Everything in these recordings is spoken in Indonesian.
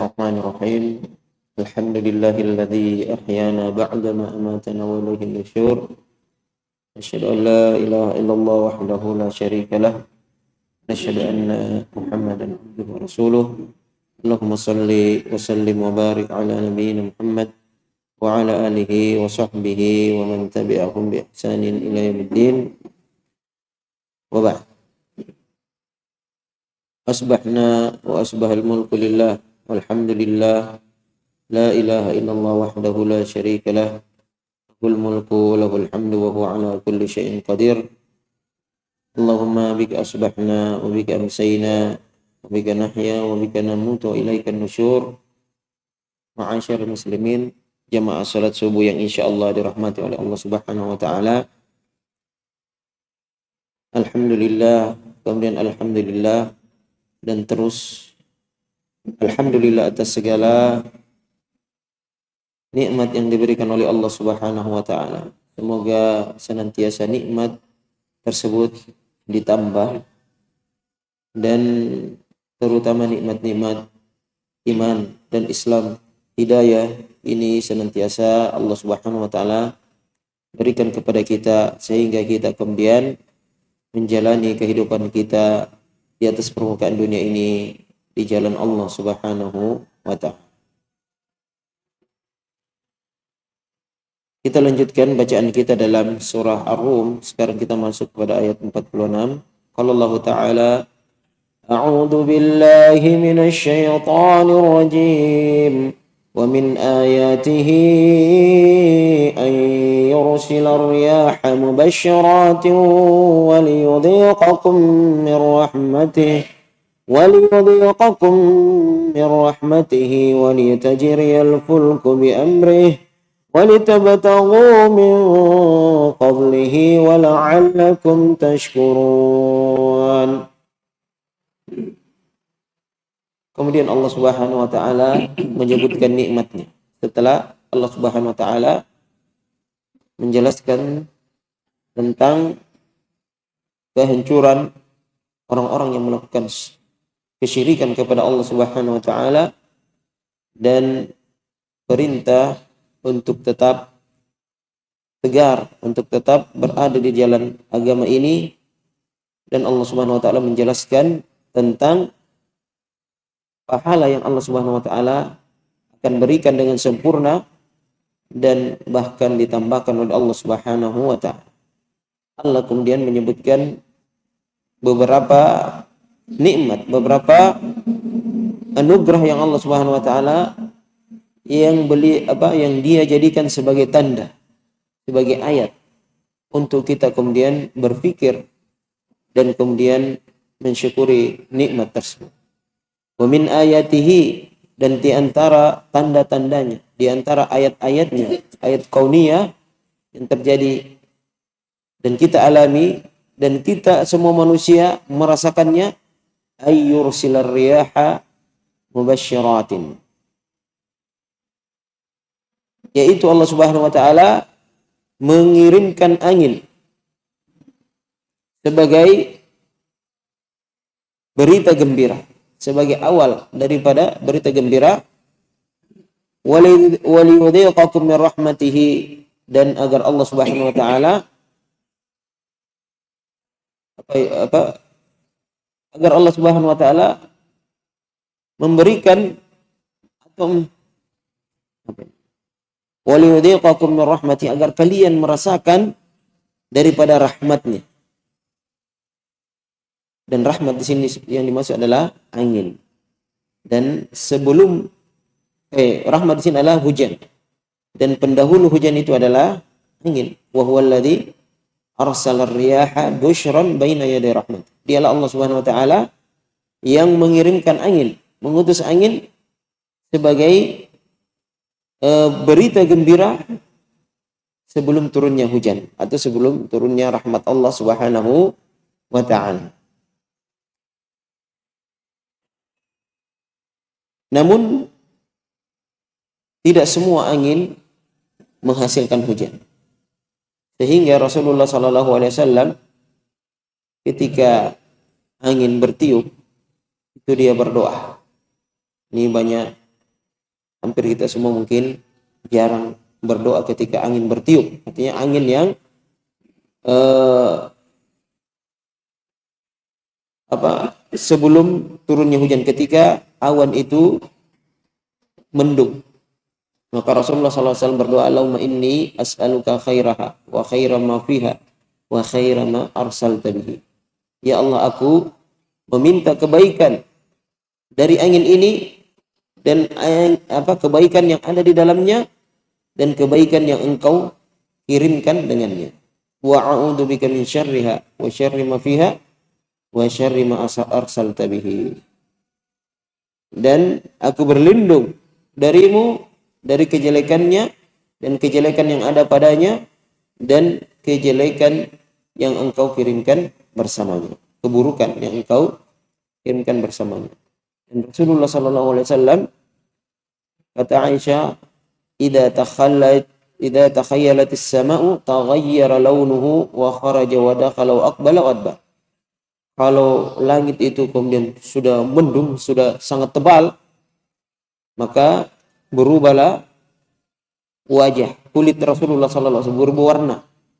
Bismillahirrahmanirrahim. Alhamdulillahilladzi ahyana ba'dama amatana wa ilaihin nusyur. Asyhadu an la ilaha illallah wahdahu la syarika lah. Asyhadu anna Muhammadan abduhu wa rasuluh. Allahumma shalli wa sallim wa barik ala nabiyyina Muhammad wa ala alihi wa sahbihi wa man tabi'ahum bi ihsanin ila yaumiddin. Wa ba'd. Asbahna wa asbahal mulku lillah walhamdulillah la ilaha illallah wahdahu la syarika lah lahul mulku lahul hamdu wa huwa ala kulli syai'in qadir. Allahumma bika asbahna wa bika amsayna wa bika nahya wa bika namutu wa ilaika nusyur. Ma'asyiral muslimin, jamaah salat subuh yang insyaallah dirahmati oleh Allah Subhanahu wa taala. Alhamdulillah, kemudian alhamdulillah, dan terus alhamdulillah atas segala nikmat yang diberikan oleh Allah Subhanahu wa taala. Semoga senantiasa nikmat tersebut ditambah, dan terutama nikmat-nikmat iman dan Islam, hidayah ini senantiasa Allah Subhanahu wa taala berikan kepada kita sehingga kita kemudian menjalani kehidupan kita di atas permukaan dunia ini di jalan Allah Subhanahu wa ta'ala. Kita lanjutkan bacaan kita dalam surah Ar-Rum. Sekarang kita masuk kepada ayat 46. Qala Allah Ta'ala, A'udzu billahi minasy syaithanir rajim. Wa min ayatihi an yursila ar-riyaha mubashshiratin wa liyudhiqakum min rahmatihi wa litajriyal fulku bi amrihi wa litabtaghu min fadlihi wa la'allakum tashkurun. Kemudian Allah Subhanahu wa taala menyebutkan nikmatnya. Setelah Allah Subhanahu wa taala menjelaskan tentang kehancuran orang-orang yang melakukan kesyirikan kepada Allah Subhanahu wa taala dan perintah untuk tetap tegar, untuk tetap berada di jalan agama ini, dan Allah Subhanahu wa taala menjelaskan tentang pahala yang Allah Subhanahu wa taala akan berikan dengan sempurna dan bahkan ditambahkan oleh Allah Subhanahu wa taala. Allah kemudian menyebutkan beberapa nikmat, beberapa anugerah yang Allah Subhanahu wa taala yang dia jadikan sebagai tanda, sebagai ayat untuk kita kemudian berpikir dan kemudian mensyukuri nikmat tersebut. Wa min ayatihi, dan di antara tanda-tandanya, di antara ayat-ayatnya, ayat kauniyah yang terjadi dan kita alami dan kita semua manusia merasakannya, ayyursilar riyaha mubashshiratin, yaitu Allah Subhanahu wa taala mengirimkan angin sebagai berita gembira, sebagai awal daripada berita gembira, waliyudhiqakum min rahmatihi, dan agar Allah Subhanahu wa taala agar Allah Subhanahu wa taala memberikan atau waliyudhiqakum min rahmatihi, agar kalian merasakan daripada rahmatnya. Dan rahmat di sini yang dimaksud adalah angin. Dan sebelum rahmat di sini adalah hujan. Dan pendahulu hujan itu adalah angin. Wa huwal ladzi arsalar riyaha busyran baina yaday rahmat. Dialah Allah Subhanahu wa taala yang mengirimkan angin, mengutus angin sebagai berita gembira sebelum turunnya hujan atau sebelum turunnya rahmat Allah Subhanahu wa taala. Namun tidak semua angin menghasilkan hujan. Sehingga Rasulullah SAW ketika angin bertiup itu dia berdoa. Ini banyak hampir kita semua mungkin jarang berdoa ketika angin bertiup. Artinya angin yang sebelum turunnya hujan, ketika awan itu mendung. Maka Rasulullah SAW berdoa, Allahumma inni as'aluka khairaha wa khaira ma fiha wa khaira ma arsalta bihi. Ya Allah, aku meminta kebaikan dari angin ini dan kebaikan yang ada di dalamnya dan kebaikan yang engkau kirimkan dengannya. Wa a'udzu bika min syarriha wa syarri ma fiha wa syarri ma arsalta bihi. Dan aku berlindung darimu dari kejelekannya dan kejelekan yang ada padanya dan kejelekan yang engkau kirimkan bersamanya, keburukan yang engkau kirimkan bersamanya. Dan Rasulullah sallallahu alaihi wasallam kata Aisyah, idza takhayyalat as-sama'u taghayyara launuhu wa kharaja wa dakhala wa aqbala wa adbar. Kalau langit itu kemudian sudah mendung, sudah sangat tebal, maka berubahlah wajah, kulit Rasulullah sallallahu alaihi wasallam berubah warna.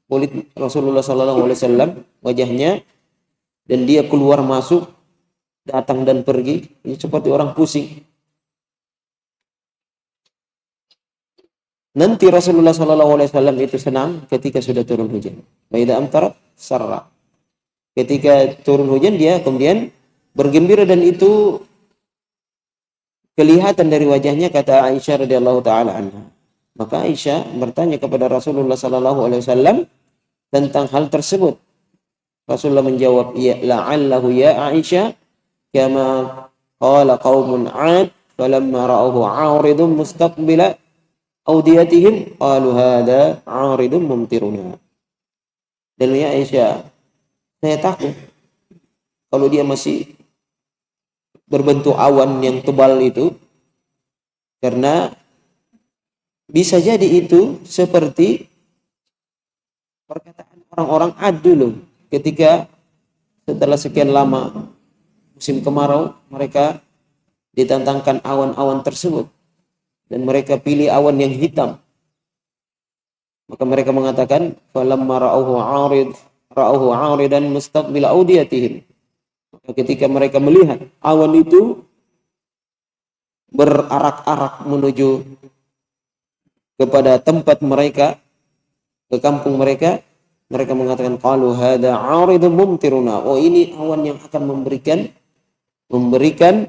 Kulit Rasulullah sallallahu alaihi wasallam wajahnya, dan dia keluar masuk, datang dan pergi, ini seperti orang pusing. Nanti Rasulullah sallallahu alaihi wasallam itu senang ketika sudah turun hujan. Wa idza amtarat sarra. Ketika turun hujan dia kemudian bergembira, dan itu kelihatan dari wajahnya, kata Aisyah radhiyallahu taala anha. Maka Aisyah bertanya kepada Rasulullah sallallahu alaihi wasallam tentang hal tersebut. Rasulullah menjawab, ya la'allahu ya Aisyah kama qala qaumun 'ad falamma ra'awhu 'aridun mustaqbila awdiyatihim qalu hadha 'aridun mumtiruna. Dan ya Aisyah, saya takut kalau dia masih berbentuk awan yang tebal itu, karena bisa jadi itu seperti perkataan orang-orang Ad dulu ketika setelah sekian lama musim kemarau, mereka ditantangkan awan-awan tersebut dan mereka pilih awan yang hitam. Maka mereka mengatakan falamma ra'auhu 'aridan mustaqbil awdiyatihim. Ketika mereka melihat awan itu berarak-arak menuju kepada tempat mereka, ke kampung mereka, mereka mengatakan qalu hadza 'aridun mumtiruna. Oh, ini awan yang akan memberikan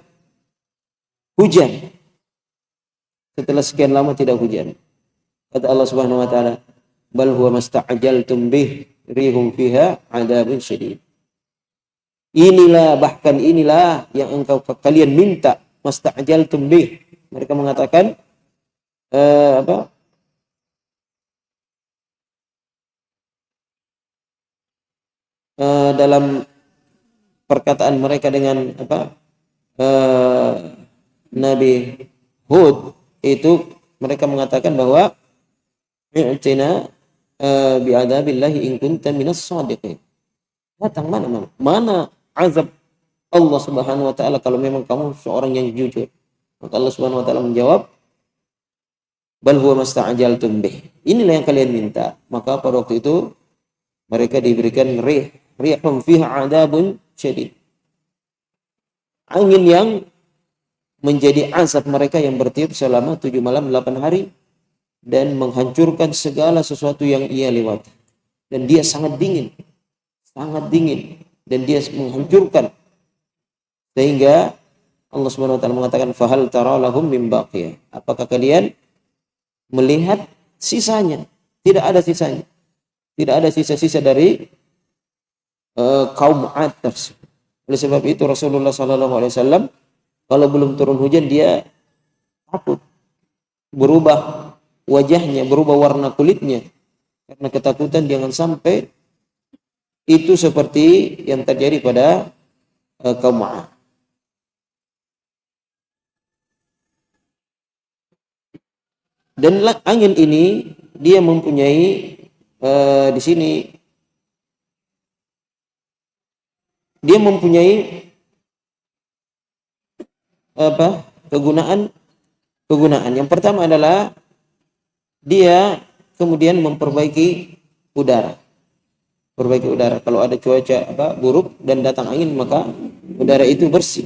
hujan. Setelah sekian lama tidak hujan. Kata Allah Subhanahu wa taala, bal huwa masta'jaltum bih rihum fiha 'adzabun syadid. Inilah yang kalian minta, masta'jaltum bih. Mereka mengatakan dalam perkataan mereka dengan Nabi Hud itu, mereka mengatakan bahwa i'tina bi'adabillahi in kunta minas shadiqin. Datang mana azab Allah Subhanahu wa taala kalau memang kamu seorang yang jujur. Maka Allah Subhanahu wa taala menjawab, bal huwa masta'jaltum bih. Inilah yang kalian minta. Maka pada waktu itu mereka diberikan rihum fiha 'adzabun syadid. Angin yang menjadi azab mereka yang bertiup selama 7 malam 8 hari dan menghancurkan segala sesuatu yang ia lewati. Dan dia sangat dingin dan dia menghancurkan, sehingga Allah Subhanahu wa taala mengatakan fahal tara lahum min baqiyah. Apakah kalian melihat sisanya? Tidak ada sisanya. Tidak ada sisa-sisa dari kaum 'Ad tersebut. Oleh sebab itu Rasulullah sallallahu alaihi wasallam kalau belum turun hujan dia takut, berubah wajahnya, berubah warna kulitnya karena ketakutan jangan sampai itu seperti yang terjadi pada kaum 'Ad. Dan angin ini dia mempunyai di sini dia mempunyai kegunaan kegunaan. Yang pertama adalah dia kemudian memperbaiki udara. Perbaiki udara. Kalau ada cuaca buruk dan datang angin, maka udara itu bersih.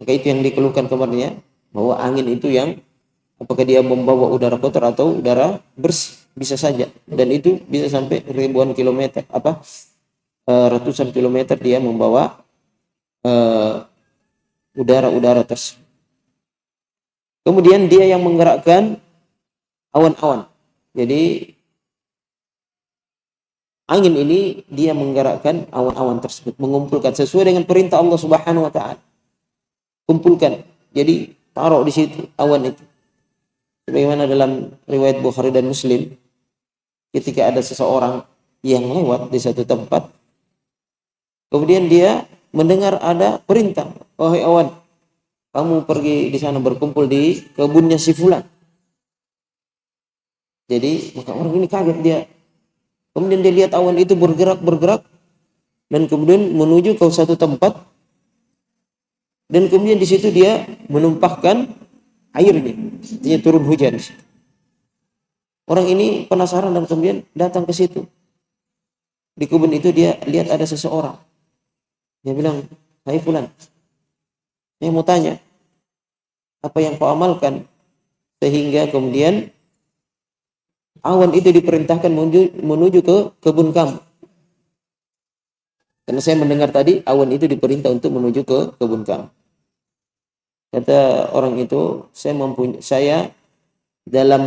Maka itu yang dikeluhkan kemarinnya, bahwa angin itu yang apakah dia membawa udara kotor atau udara bersih, bisa saja, dan itu bisa sampai ribuan kilometer, ratusan kilometer dia membawa udara-udara tersebut. Kemudian dia yang menggerakkan awan-awan. Jadi angin ini dia menggerakkan awan-awan tersebut, mengumpulkan sesuai dengan perintah Allah Subhanahu wa taala. Kumpulkan. Jadi taruh di situ awan itu. Sebagaimana dalam riwayat Bukhari dan Muslim, ketika ada seseorang yang lewat di satu tempat, kemudian dia mendengar ada perintah, "Wahai awan, kamu pergi di sana berkumpul di kebunnya si fulan." Jadi maka orang ini kaget dia. Kemudian dia lihat awan itu bergerak dan kemudian menuju ke satu tempat, dan kemudian di situ dia menumpahkan airnya, dia turun hujan. Orang ini penasaran dan kemudian datang ke situ. Di kebun itu dia lihat ada seseorang. Dia bilang, "Hai fulan, saya mau tanya, apa yang kau amalkan sehingga kemudian awan itu diperintahkan menuju ke kebun kamu?" Karena saya mendengar tadi awan itu diperintah untuk menuju ke kebun kamu. Kata orang itu, saya dalam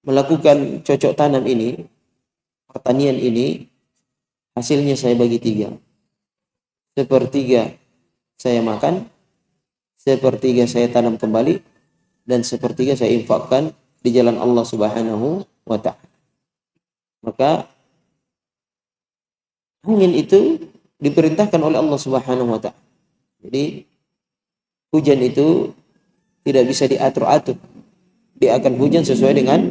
melakukan cocok tanam ini, pertanian ini, hasilnya saya bagi 3. Sepertiga saya makan, sepertiga saya tanam kembali, dan sepertiga saya infakkan di jalan Allah Subhanahu wa ta'ala. Maka angin itu diperintahkan oleh Allah Subhanahu wa ta'ala. Jadi hujan itu tidak bisa diatur-atur. Dia akan hujan sesuai dengan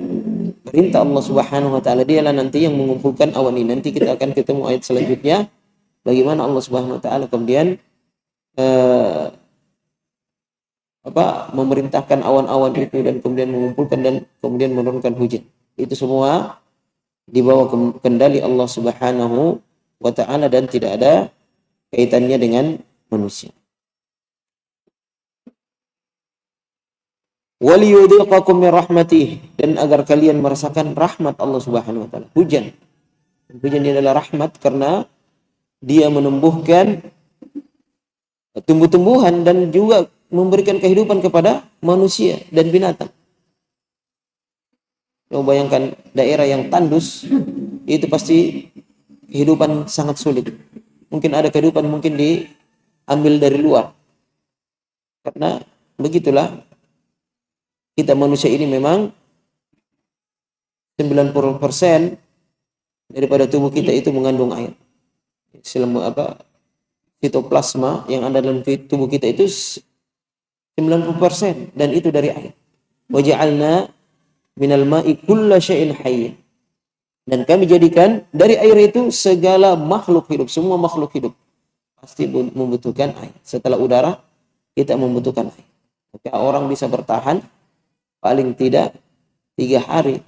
perintah Allah Subhanahu wa ta'ala. Dialah nanti yang mengumpulkan awan ini. Nanti kita akan ketemu ayat selanjutnya bagaimana Allah Subhanahu wa ta'ala kemudian memerintahkan awan-awan itu dan kemudian mengumpulkan dan kemudian menurunkan hujan. Itu semua di bawah kendali Allah Subhanahu wa ta'ala dan tidak ada kaitannya dengan manusia. Waliyudhiqakum min rahmatih, dan agar kalian merasakan rahmat Allah Subhanahu wa ta'ala. Hujan ini adalah rahmat karena dia menumbuhkan tumbuh-tumbuhan dan juga memberikan kehidupan kepada manusia dan binatang. Coba bayangkan daerah yang tandus, itu pasti kehidupan sangat sulit. Mungkin ada kehidupan mungkin diambil dari luar. Karena begitulah kita manusia ini memang 90% daripada tubuh kita itu mengandung air. Sitoplasma yang ada dalam tubuh kita itu 90% dan itu dari air. Wa ja'alna minal ma'i kulla syai'in hayy. Dan kami jadikan dari air itu segala makhluk hidup, semua makhluk hidup pasti membutuhkan air. Setelah udara, kita membutuhkan air. Maka orang bisa bertahan paling tidak 3 hari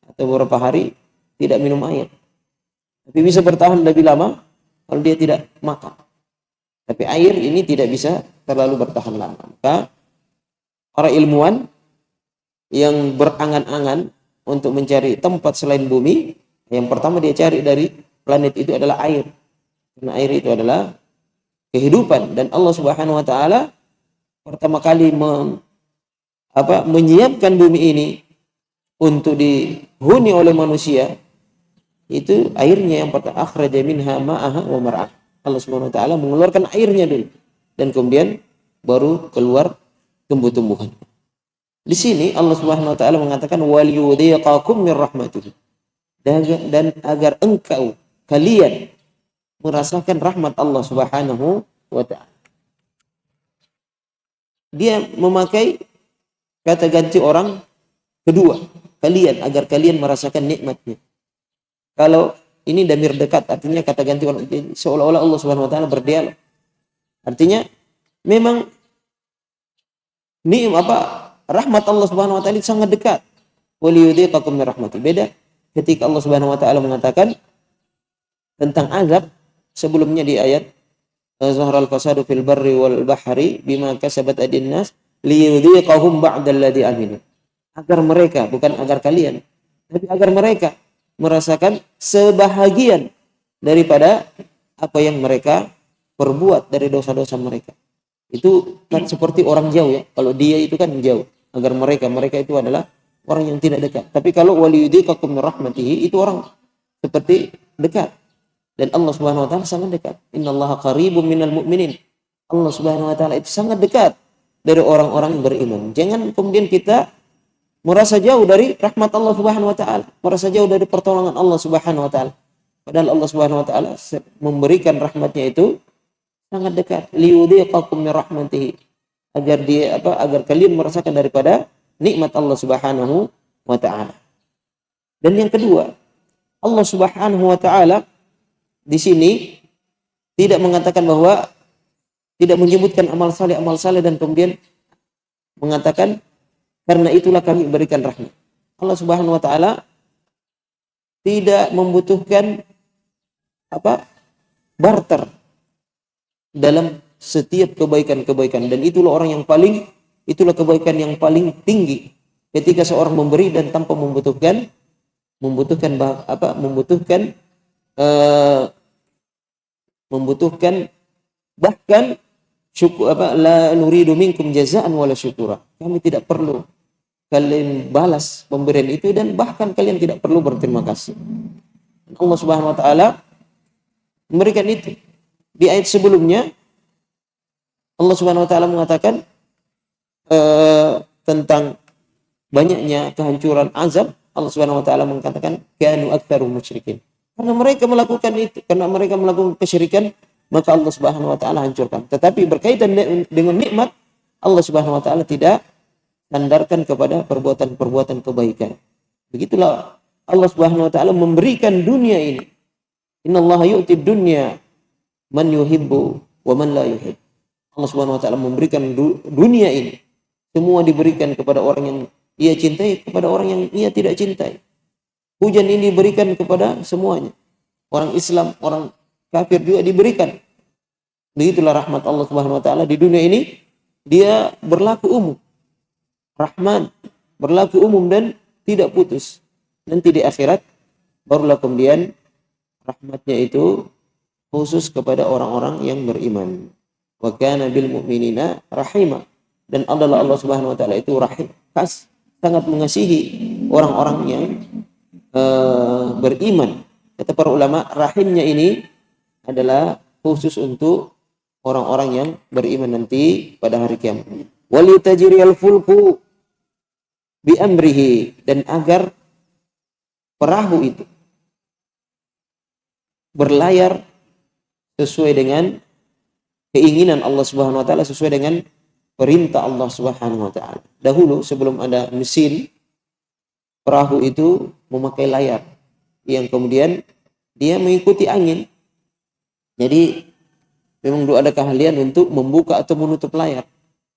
atau beberapa hari tidak minum air. Tapi bisa bertahan lebih lama kalau dia tidak makan. Tapi air ini tidak bisa terlalu bertahan lama. Maka para ilmuwan yang berangan-angan untuk mencari tempat selain bumi, yang pertama dia cari dari planet itu adalah air. Karena air itu adalah kehidupan. Dan Allah Subhanahu wa ta'ala pertama kali menyiapkan bumi ini untuk dihuni oleh manusia, itu airnya yang pertama. Akhraja minha ma'aha wa mar'ah. Allah Subhanahu wa ta'ala mengeluarkan airnya dulu. Dan kemudian baru keluar tumbuh-tumbuhan. Di sini Allah Subhanahu wa ta'ala mengatakan waliyudhiqakum min rahmatihi. Dan agar kalian merasakan rahmat Allah Subhanahu wa ta'ala. Dia memakai kata ganti orang kedua, kalian, agar kalian merasakan nikmatnya. Kalau ini damir dekat, artinya kata ganti orang, seolah-olah Allah Subhanahu wa ta'ala berdialog. Artinya memang rahmat Allah Subhanahu wa taala itu sangat dekat. Waliyudhiqakum min rahmati. Beda ketika Allah Subhanahu wa taala mengatakan tentang azab sebelumnya di ayat Zahral fasadu fil barri wal bahri bima kasabat aydin nas liyudhiqahum ba'dalladzi aminu. Agar mereka, bukan agar kalian, tapi agar mereka merasakan sebahagian daripada apa yang mereka perbuat dari dosa-dosa mereka. Itu kan seperti orang jauh ya. Kalau dia itu kan jauh. Agar mereka itu adalah orang yang tidak dekat. Tapi kalau waliyudhiqakum min rahmatihi, itu orang seperti dekat. Dan Allah Subhanahu wa taala sangat dekat. Innallaha qaribum minal mu'minin. Allah Subhanahu wa taala itu sangat dekat dari orang-orang yang beriman. Jangan kemudian kita merasa jauh dari rahmat Allah Subhanahu wa taala, merasa jauh dari pertolongan Allah Subhanahu wa taala. Padahal Allah Subhanahu wa taala memberikan rahmatnya itu sangat dekat. Liyudhiqakum min rahmatihi. Agar kalian merasakan daripada nikmat Allah Subhanahu wa taala. Dan yang kedua, Allah Subhanahu wa taala di sini tidak mengatakan bahwa tidak menyebutkan amal saleh dan kemudian mengatakan karena itulah kami berikan rahmat. Allah Subhanahu wa taala tidak membutuhkan barter dalam setiap kebaikan-kebaikan, dan itulah kebaikan yang paling tinggi ketika seorang memberi dan tanpa membutuhkan bahkan syukur la nuridu minkum jazaan wala syukura. Kami tidak perlu kalian balas pemberian itu dan bahkan kalian tidak perlu berterima kasih. Allah Subhanahu wa taala memberikan itu. Di ayat sebelumnya Allah Subhanahu wa taala mengatakan tentang banyaknya kehancuran azab. Allah Subhanahu wa taala mengatakan kanu aktsaru musyrikin. Karena mereka melakukan itu, karena mereka melakukan kesyirikan, maka Allah Subhanahu wa taala hancurkan. Tetapi berkaitan dengan nikmat, Allah Subhanahu wa taala tidak sandarkan kepada perbuatan-perbuatan kebaikan. Begitulah Allah Subhanahu wa taala memberikan dunia ini. Innallaha yu'tid dunya man yuhibbu wa man la yuhib. Allah Subhanahu wa taala memberikan dunia ini. Semua diberikan kepada orang yang ia cintai, kepada orang yang ia tidak cintai. Hujan ini diberikan kepada semuanya. Orang Islam, orang kafir juga diberikan. Begitulah rahmat Allah Subhanahu wa taala di dunia ini, dia berlaku umum. Rahman, berlaku umum dan tidak putus. Nanti di akhirat barulah kemudian rahmatnya itu khusus kepada orang-orang yang beriman. Wa kana bil mu'minina rahima. Dan adalah Allah Subhanahu wa taala itu rahim, sangat mengasihi orang-orang yang beriman. Kata para ulama, rahimnya ini adalah khusus untuk orang-orang yang beriman nanti pada hari kiamat. Walitajriyal fulku bi amrihi, dan agar perahu itu berlayar sesuai dengan keinginan Allah Subhanahu wa taala, sesuai dengan perintah Allah Subhanahu wa taala. Dahulu sebelum ada mesin, perahu itu memakai layar yang kemudian dia mengikuti angin. Jadi memang ada keahlian untuk membuka atau menutup layar.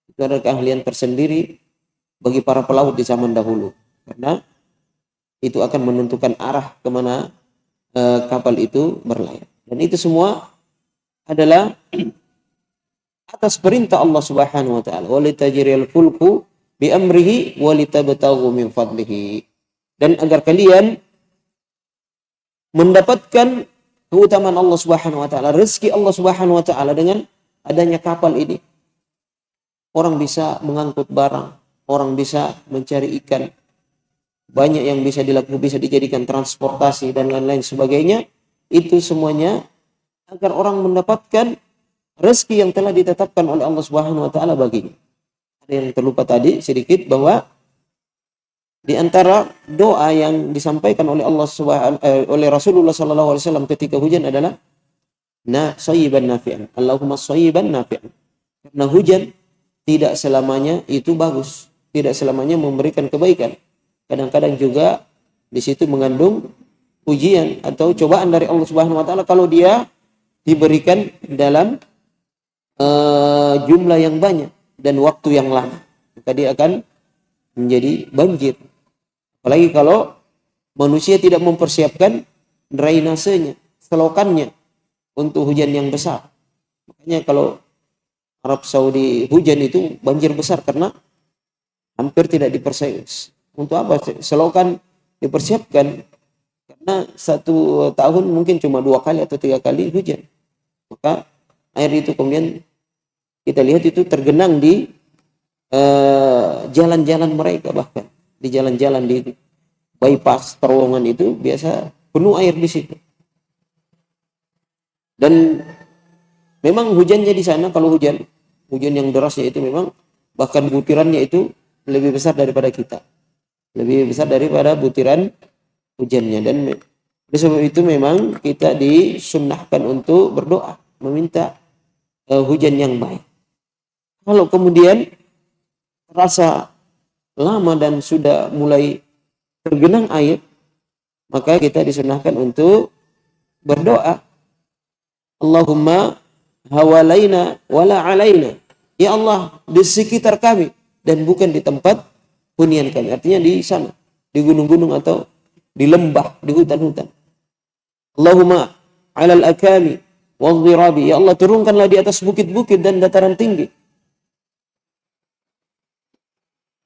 Itu adalah keahlian tersendiri bagi para pelaut di zaman dahulu, karena itu akan menentukan arah kemana kapal itu berlayar. Dan itu semua adalah atas perintah Allah Subhanahu wa taala. Walitajriyal fulku bi amrihi walitabtaghu min fadlihi. Dan agar kalian mendapatkan keutamaan Allah Subhanahu wa taala, rezeki Allah Subhanahu wa taala dengan adanya kapal ini. Orang bisa mengangkut barang, orang bisa mencari ikan. Banyak yang bisa dilakukan, bisa dijadikan transportasi dan lain-lain sebagainya. Itu semuanya agar orang mendapatkan rezeki yang telah ditetapkan oleh Allah Subhanahu wa taala baginya. Ada yang terlupa tadi sedikit bahwa di antara doa yang disampaikan oleh oleh Rasulullah sallallahu alaihi wasallam ketika hujan adalah sayyiban nafi'an. Allahumma sayyiban nafi'an. Karena hujan tidak selamanya itu bagus, tidak selamanya memberikan kebaikan. Kadang-kadang juga di situ mengandung ujian atau cobaan dari Allah Subhanahu wa taala kalau dia diberikan dalam jumlah yang banyak dan waktu yang lama, maka dia akan menjadi banjir. Apalagi kalau manusia tidak mempersiapkan drainasenya, selokannya untuk hujan yang besar. Makanya kalau Arab Saudi hujan itu banjir besar karena hampir tidak dipersiapkan. Untuk apa? Selokan dipersiapkan karena satu tahun mungkin cuma 2 kali atau 3 kali hujan. Maka air itu kemudian kita lihat itu tergenang di jalan-jalan mereka, bahkan di jalan-jalan di bypass terowongan itu biasa penuh air di situ. Dan memang hujannya di sana, kalau hujan yang derasnya itu memang bahkan butirannya itu lebih besar daripada kita, lebih besar daripada butiran hujannya. Dan oleh sebab itu memang kita disunnahkan untuk berdoa meminta hujan yang baik. Kalau kemudian terasa lama dan sudah mulai tergenang air, maka kita disunnahkan untuk berdoa, Allahumma hawalaina wala alaina. Ya Allah, di sekitar kami dan bukan di tempat hunian kami. Artinya di sana, di gunung-gunung atau di lembah, di hutan-hutan. Allahumma alal akami wal dhirabi. Ya Allah, turunkanlah di atas bukit-bukit dan dataran tinggi.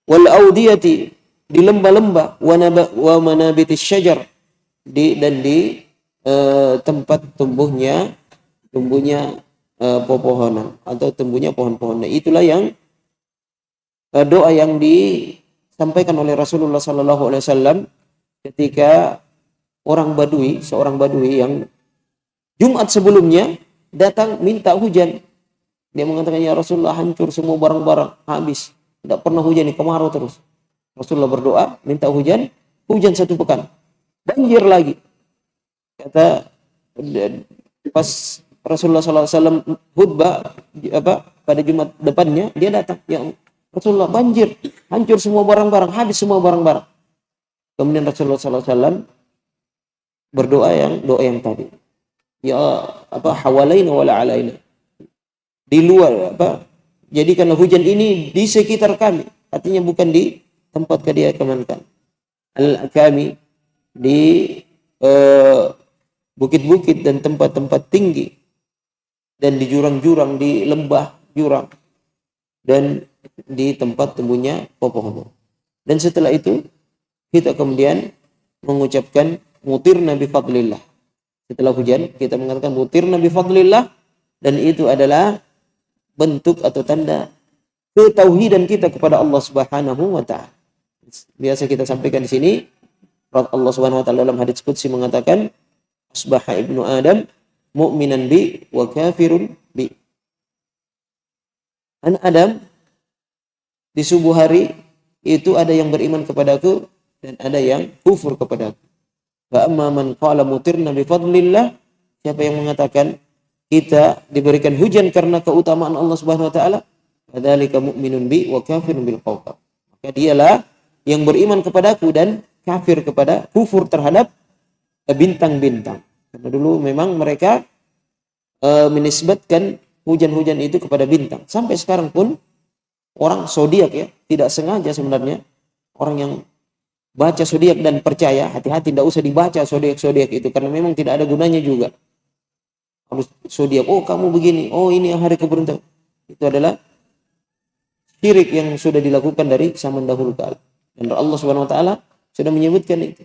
Wal audiyati, di lembah-lembah, wa manabitis syajar, dan di tempat tumbuhnya pepohonan atau tumbuhnya pohon-pohon. Nah, itulah yang doa yang disampaikan oleh Rasulullah SAW ketika seorang badui yang Jumat sebelumnya datang minta hujan. Dia mengatakan, ya Rasulullah, hancur semua barang-barang, habis, tidak pernah hujan, kemarau terus. Rasulullah berdoa minta hujan 1 pekan, banjir lagi. Kata pas Rasulullah SAW khutbah pada Jumat depannya, dia datang, ya Rasulullah, banjir, hancur semua barang-barang, habis semua barang-barang. Kemudian Rasulullah SAW berdoa doa yang tadi, ya hawalaina wala alaina, di luar jadikanlah hujan ini di sekitar kami, artinya bukan di tempat dia kemankan. Al-akami, di bukit-bukit dan tempat-tempat tinggi, dan di jurang-jurang, di lembah jurang, dan di tempat tumbuhnya pepohonan. Dan setelah itu kita kemudian mengucapkan mutirna bi fadlillah. Setelah hujan kita mengatakan mutirna bi fadlillah, dan itu adalah bentuk atau tanda ketauhidan kita kepada Allah Subhanahu wa taala. Biasa kita sampaikan di sini, Allah Subhanahu wa taala dalam hadits qudsi mengatakan, asbaha ibnu Adam mu'minan bi wa kafirun bi. Anak Adam di subuh hari itu ada yang beriman kepadaku dan ada yang kufur kepadaku. Fa amma man qala mutirna bi fadlillah, siapa yang mengatakan kita diberikan hujan karena keutamaan Allah Subhanahu wa taala, fadzalika mu'minun bi wa kafirun bil kawkab. Maka dialah yang beriman kepadaku dan kufur terhadap bintang-bintang. Karena dulu memang mereka menisbatkan hujan-hujan itu kepada bintang. Sampai sekarang pun orang zodiak ya, tidak sengaja sebenarnya orang yang baca zodiak dan percaya, hati-hati, tidak usah dibaca zodiak itu karena memang tidak ada gunanya juga. Harus zodiak, oh kamu begini, oh ini hari keberuntungan. Itu adalah syirik yang sudah dilakukan dari zaman dahulu kala. Dan Allah Subhanahu wa taala sudah menyebutkan itu.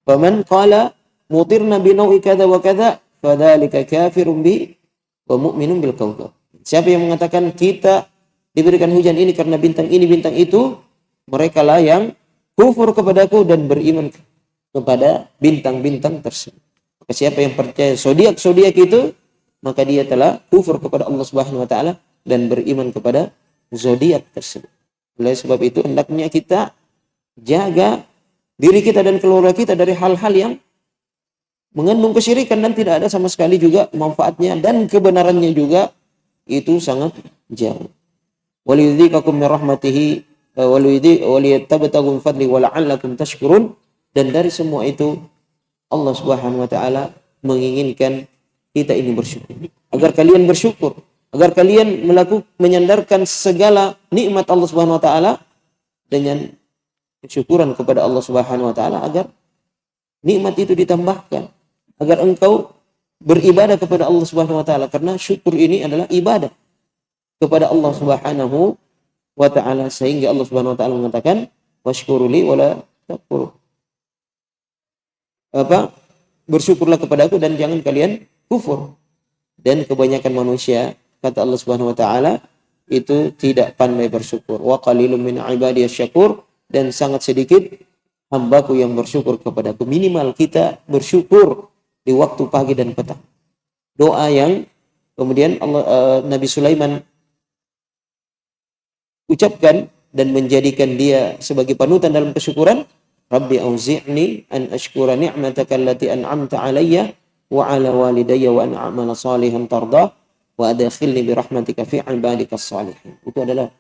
Faman qala mutirna bi nau'i kadza wa kadza fadzalika kafirun bi wa mu'minun bil kawkab. Siapa yang mengatakan kita diberikan hujan ini karena bintang ini bintang itu, mereka lah yang kufur kepadaku dan beriman kepada bintang-bintang tersebut. Maka siapa yang percaya zodiak itu, maka dia telah kufur kepada Allah Subhanahu wa taala dan beriman kepada zodiak tersebut. Oleh sebab itu hendaknya kita jaga diri kita dan keluarga kita dari hal-hal yang mengandung kesyirikan dan tidak ada sama sekali juga manfaatnya dan kebenarannya juga itu sangat jauh. Waliyudzikakum min rahmatihi waliyattabtagu min fadli wa la'allakum tashkurun. Dan dari semua itu Allah Subhanahu wa taala menginginkan kita ini bersyukur, agar kalian bersyukur Agar kalian menyandarkan segala nikmat Allah Subhanahu wa taala dengan kesyukuran kepada Allah Subhanahu wa taala, agar nikmat itu ditambahkan, agar engkau beribadah kepada Allah Subhanahu wa taala, karena syukur ini adalah ibadah kepada Allah Subhanahu wa taala, sehingga Allah Subhanahu wa taala mengatakan washkuruli wala takfuru. Bersyukurlah kepadaku dan jangan kalian kufur. Dan kebanyakan manusia, kata Allah Subhanahu wa taala, itu tidak pandai bersyukur. Wa qalilum min ibadiyas syakur, dan sangat sedikit hambaku yang bersyukur kepadaku. Minimal kita bersyukur di waktu pagi dan petang. Doa yang kemudian Nabi Sulaiman ucapkan dan menjadikan dia sebagai panutan dalam kesyukuran, Rabbi auzi'ni an ashkura ni'mataka allati an'amta alayya wa ala walidayya wa an a'mala salihan tardah wa adkhilni bi rahmatika fi ibadikas salihin. Itu adalah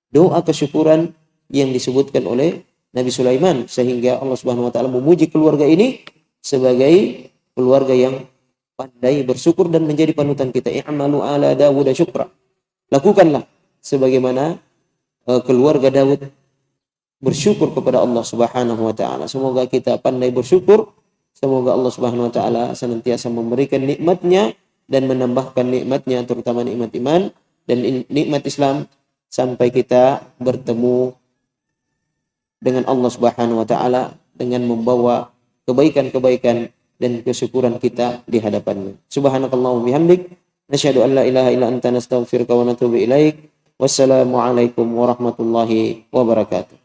doa kesyukuran yang disebutkan oleh Nabi Sulaiman, sehingga Allah Subhanahu wa taala memuji keluarga ini sebagai keluarga yang pandai bersyukur dan menjadi panutan kita. I'malu ala Dawud syukra. Lakukanlah sebagaimana keluarga Daud bersyukur kepada Allah Subhanahu wa taala. Semoga kita pandai bersyukur. Semoga Allah Subhanahu wa taala senantiasa memberikan nikmatnya dan menambahkan nikmatnya, terutama nikmat iman dan nikmat Islam, sampai kita bertemu dengan Allah Subhanahu wa taala dengan membawa kebaikan-kebaikan dan kesyukuran kita di hadapannya. Subhanakallahumma bihamdik, nasyhadu an la ilaha illa anta nastaghfiruka wa natubu ilaik. Wassalamualaikum warahmatullahi wabarakatuh.